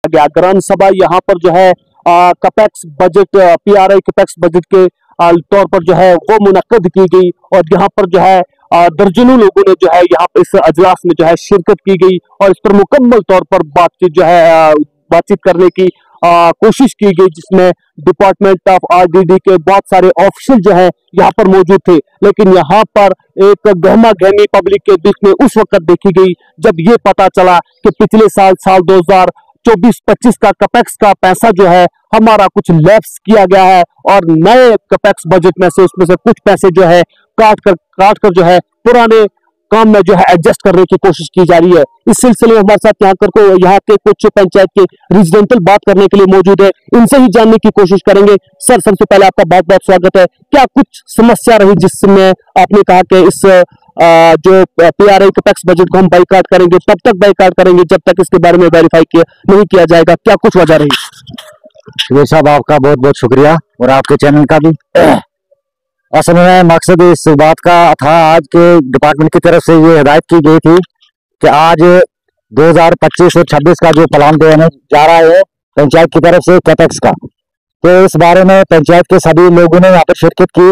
गया। ग्राम सभा यहाँ पर जो है कपेक्स बजट, पीआरआई कपेक्स बजट के तौर पर जो है वो मुनक्कद की गई और यहाँ पर जो है दर्जनों लोगों ने जो है यहाँ पर इस अजलास में जो है शिरकत की गई और इस पर मुकम्मल तौर पर बातचीत जो है बातचीत करने की कोशिश की गई, जिसमें डिपार्टमेंट ऑफ आरडीडी के बहुत सारे ऑफिशियल जो है यहाँ पर मौजूद थे। लेकिन यहाँ पर एक गहमा गहमी पब्लिक के बीच में उस वक्त देखी गई जब ये पता चला कि पिछले साल 2024-25 का कपेक्स का पैसा जो है हमारा कुछ लैप्स किया गया है और नए कपेक्स बजट में से उसमें से कुछ पैसे जो है काट कर जो है पुराने काम में जो है एडजस्ट करने की कोशिश की जा रही है। इस सिलसिले में हमारे साथ यहाँ के कुछ पंचायत के रेजिडेंटल बात करने के लिए मौजूद है, इनसे ही जानने की कोशिश करेंगे। सर, सबसे पहले आपका बहुत बहुत स्वागत है। क्या कुछ समस्या रही जिसमें आपने कहा कि इस जो पीआरआई कपेक्स बजट को हम बाइकाट करेंगे, तब तक बाइकाट करेंगे जब तक इसके बारे में वेरीफाई नहीं किया जाएगा, क्या कुछ वजह रही? शिवेर साहब, आपका बहुत बहुत शुक्रिया और आपके चैनल का भी। असल में मकसद इस बात का था, आज के डिपार्टमेंट की तरफ से ये हिदायत की गई थी कि आज 2025 और 26 का जो प्लान देने जा रहा है पंचायत की तरफ से कपेक्स का, तो इस बारे में पंचायत के सभी लोगों ने यहाँ पर शिरकत की।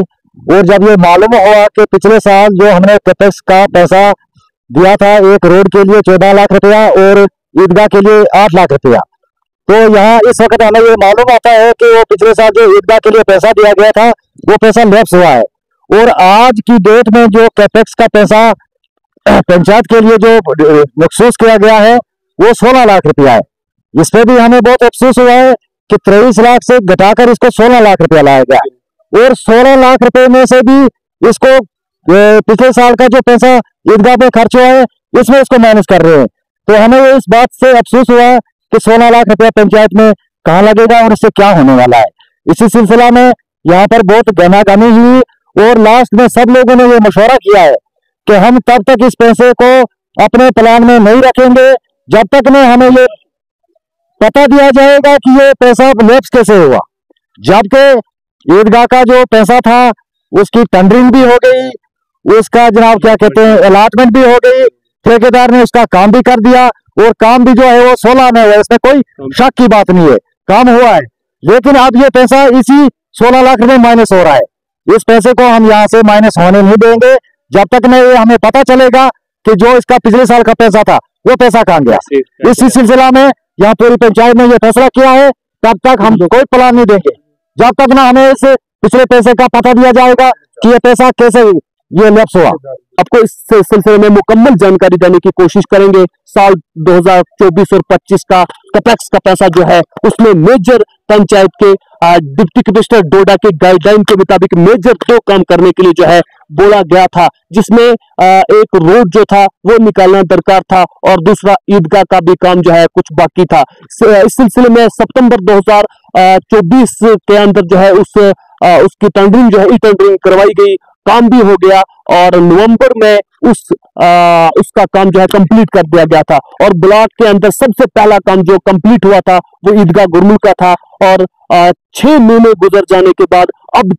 और जब ये मालूम हुआ कि पिछले साल जो हमने कपेक्स का पैसा दिया था, एक रोड के लिए 14 लाख रुपया और ईदगाह के लिए 8 लाख रुपया, तो यहाँ इस वक्त हमें ये मालूम आता है कि वो पिछले साल जो ईदगाह के लिए पैसा दिया गया था वो पैसा लैप्स हुआ है और आज की डेट में जो कैपेक्स का पैसा पंचायत के लिए जो मखसूस किया गया है वो 16 लाख रुपया है। इस पे भी हमें बहुत अफसोस हुआ है कि 23 लाख से घटाकर इसको 16 लाख रुपया लाया गया और 16 लाख रुपए में से भी इसको पिछले साल का जो पैसा ईदगाह पे खर्च हुआ है इसमें इसको माइनस कर रहे हैं। तो हमें इस बात से अफसोस हुआ कि 16 लाख रुपया पंचायत में कहाँ लगेगा और इससे क्या होने वाला है। इसी सिलसिला में यहाँ पर बहुत गहमागहमी हुई और लास्ट में सब लोगों ने ये मशवरा किया है कि हम तब तक इस पैसे को अपने प्लान में नहीं रखेंगे जब तक न हमें ये पता दिया जाएगा कि ये पैसा लैप्स कैसे हुआ। जबकि ईदगाह का जो पैसा था उसकी टेंडरिंग भी हो गई, उसका जनाब क्या कहते हैं अलॉटमेंट भी हो गई, ठेकेदार ने उसका काम भी कर दिया और काम भी जो है वो 16 में है, इसमें कोई शक की बात नहीं है, काम हुआ है। लेकिन अब ये पैसा इसी 16 लाख रुपए माइनस हो रहा है। इस पैसे को हम यहाँ से माइनस होने नहीं देंगे जब तक नहीं हमें पता चलेगा कि जो इसका पिछले साल का पैसा था वो पैसा कहाँ गया। इसी सिलसिला में यहाँ पूरी पंचायत ने ये फैसला किया है, तब तक हम कोई प्लान नहीं देंगे जब तक ना हमें इस पिछले पैसे का पता दिया जाएगा कि ये पैसा कैसे ये लैप्स हुआ। आपको इस सिलसिले में मुकम्मल जानकारी देने की कोशिश करेंगे। साल 2024 और 25 का कपेक्स का पैसा जो है उसमें मेजर पंचायत के डिप्टी कमिश्नर डोडा के गाइडलाइन के मुताबिक मेजर 2 काम करने के लिए जो है बोला गया था, जिसमें एक रोड जो था वो निकालना दरकार था और दूसरा ईदगाह का भी काम जो है कुछ बाकी था। इस सिलसिले में सितंबर 2024 के अंदर जो है उसकी टेंडरिंग जो है ई टेंडरिंग करवाई गई, काम भी हो गया और नवंबर में उसका काम जो है कंप्लीट कर दिया गया था। और ब्लॉक के अंदर सबसे पहला काम जो कंप्लीट हुआ था वो ईदगाह गुरमुल का था और 6 महीने गुजर जाने के बाद अब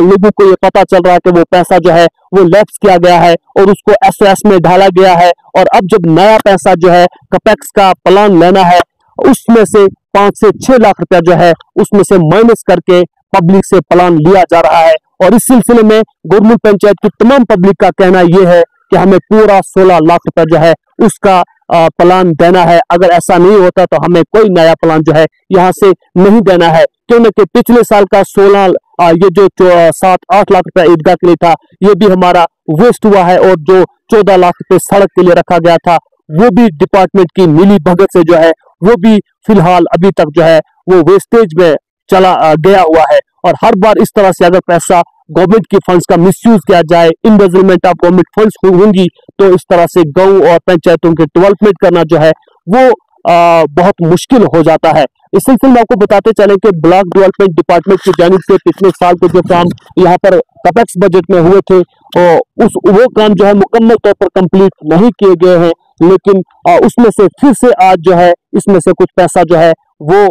लोगों को ये पता चल रहा है कि वो पैसा जो है वो लैप्स किया गया है और उसको एसएस में ढाला गया है। और अब जब नया पैसा जो है कपेक्स का प्लान लेना है उसमें से 5 से 6 लाख रुपया जो है उसमें से माइनस करके पब्लिक से प्लान लिया जा रहा है। और इस सिलसिले में गुरमुल पंचायत की तमाम पब्लिक का कहना यह है कि हमें पूरा 16 लाख रुपया जो है उसका प्लान देना है। अगर ऐसा नहीं होता तो हमें कोई नया प्लान जो है यहाँ से नहीं देना है, क्योंकि पिछले साल का 16 ये जो 7-8 लाख रुपया ईदगाह के लिए था ये भी हमारा वेस्ट हुआ है और जो 14 लाख रुपये सड़क के लिए रखा गया था वो भी डिपार्टमेंट की मिली भगत से जो है वो भी फिलहाल अभी तक जो है वो वेस्टेज में चला गया हुआ है। और हर बार इस तरह से अगर पैसा गवर्नमेंट की फंड्स का मिसयूज किया जाए, इम्बेजलमेंट ऑफ गवर्नमेंट फंड्स होंगी, तो इस तरह से गांव और पंचायतों के डेवलपमेंट करना जो है वो बहुत मुश्किल हो जाता है। इस सिलसिले में आपको बताते चले कि ब्लॉक डेवलपमेंट डिपार्टमेंट की जानिब से पिछले साल के जो काम यहाँ पर कपेक्स बजट में हुए थे वो काम जो है मुकम्मल तौर पर कंप्लीट नहीं किए गए हैं, लेकिन उसमें से फिर से आज जो है इसमें से कुछ पैसा जो है वो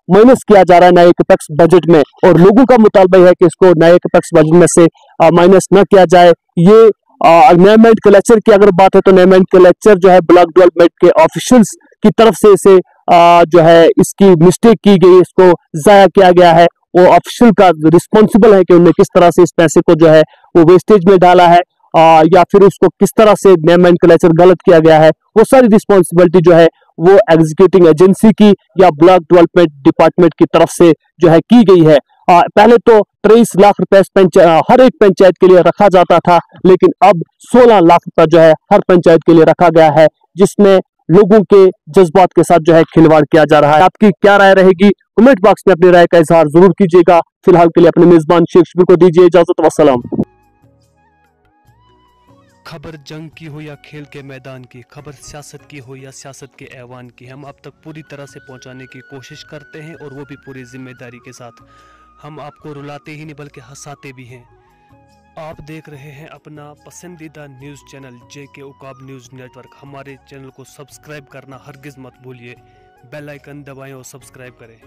माइनस किया जा रहा है नए कपेक्स बजट में। और लोगों का मुतालबा है कि इसको नए कपेक्स बजट में से माइनस न किया जाए। ये नेमेंट कलेक्चर की अगर बात है तो नेमेंट कलेक्चर जो है ब्लॉक डेवलपमेंट के ऑफिशियल्स की तरफ से इसे जो है इसकी मिस्टेक की गई, इसको जाया किया गया है, वो ऑफिशियल का रिस्पॉन्सिबल है कि उन्होंने किस तरह से इस पैसे को जो है वो वेस्टेज में डाला है, या फिर उसको किस तरह से नोमेनक्लेचर गलत किया गया है। वो सारी रिस्पॉन्सिबिलिटी जो है वो एग्जीक्यूटिंग एजेंसी की या ब्लॉक डेवलपमेंट डिपार्टमेंट की तरफ से जो है की गई है। पहले तो 23 लाख रुपए हर एक पंचायत के लिए रखा जाता था, लेकिन अब 16 लाख रुपए जो है हर पंचायत के लिए रखा गया है, जिसमें लोगों के जज्बात के साथ जो है खिलवाड़ किया जा रहा है। आपकी क्या राय रहेगी, कमेंट बॉक्स में अपनी राय का इजहार जरूर कीजिएगा। फिलहाल के लिए अपने मेजबान शेख शबीर को दीजिए इजाजत। वस्सलाम। खबर जंग की हो या खेल के मैदान की, खबर सियासत की हो या सियासत के ऐवान की, हम आप तक पूरी तरह से पहुंचाने की कोशिश करते हैं, और वो भी पूरी जिम्मेदारी के साथ। हम आपको रुलाते ही नहीं बल्कि हंसाते भी हैं। आप देख रहे हैं अपना पसंदीदा news channel JK Uqab news network. हमारे चैनल को सब्सक्राइब करना हरगिज़ मत भूलिए, बेल आइकन दबाएं और सब्सक्राइब करें।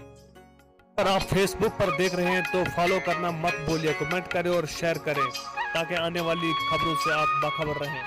अगर आप फेसबुक पर देख रहे हैं तो फॉलो करना मत भूलिए, कमेंट करें और शेयर करें ताकि आने वाली खबरों से आप बाखबर रहें।